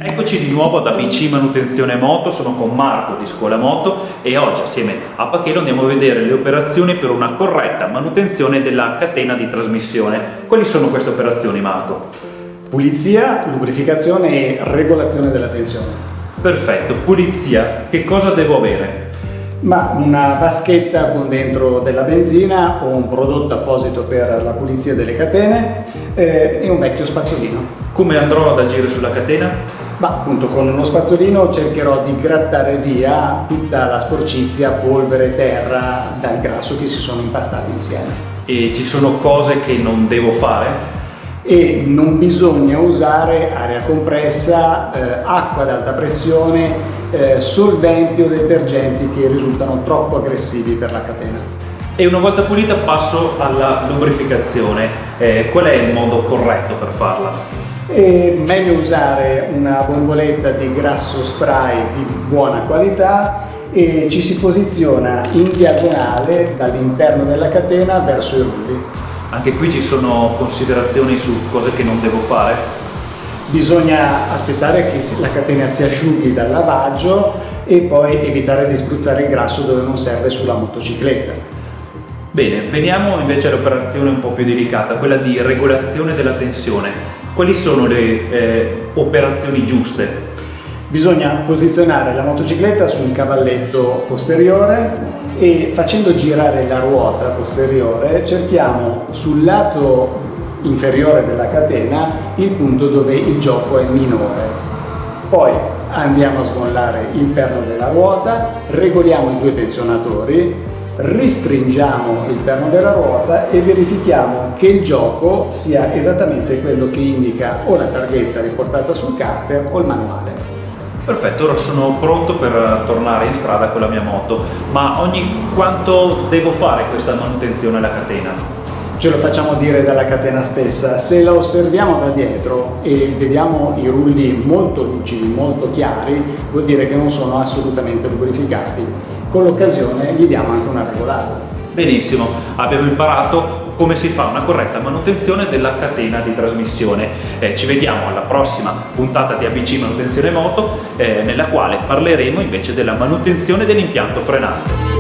Eccoci di nuovo ad ABC Manutenzione Moto, sono con Marco di Scuola Moto e oggi assieme a Pachelo andiamo a vedere le operazioni per una corretta manutenzione della catena di trasmissione. Quali sono queste operazioni, Marco? Pulizia, lubrificazione e regolazione della tensione. Perfetto, pulizia, che cosa devo avere? Ma una vaschetta con dentro della benzina o un prodotto apposito per la pulizia delle catene e un vecchio spazzolino. Come andrò ad agire sulla catena? Ma appunto con uno spazzolino cercherò di grattare via tutta la sporcizia, polvere, terra dal grasso che si sono impastati insieme. E ci sono cose che non devo fare? E non bisogna usare aria compressa, acqua ad alta pressione, solventi o detergenti che risultano troppo aggressivi per la catena. E una volta pulita passo alla lubrificazione. Qual è il modo corretto per farla? È meglio usare una bomboletta di grasso spray di buona qualità e ci si posiziona in diagonale dall'interno della catena verso i rulli. Anche qui ci sono considerazioni su cose che non devo fare? Bisogna aspettare che la catena si asciughi dal lavaggio e poi evitare di spruzzare il grasso dove non serve sulla motocicletta. Bene, veniamo invece all'operazione un po' più delicata, quella di regolazione della tensione. Quali sono le operazioni giuste? Bisogna posizionare la motocicletta su un cavalletto posteriore e facendo girare la ruota posteriore cerchiamo sul lato inferiore della catena il punto dove il gioco è minore. Poi andiamo a smollare il perno della ruota, regoliamo i due tensionatori, ristringiamo il perno della ruota e verifichiamo che il gioco sia esattamente quello che indica o la targhetta riportata sul carter o il manuale. Perfetto, ora sono pronto per tornare in strada con la mia moto, ma ogni quanto devo fare questa manutenzione alla catena? Ce lo facciamo dire dalla catena stessa. Se la osserviamo da dietro e vediamo i rulli molto lucidi, molto chiari, vuol dire che non sono assolutamente lubrificati. Con l'occasione gli diamo anche una regolata. Benissimo, abbiamo imparato come si fa una corretta manutenzione della catena di trasmissione. Ci vediamo alla prossima puntata di ABC Manutenzione Moto, nella quale parleremo invece della manutenzione dell'impianto frenante.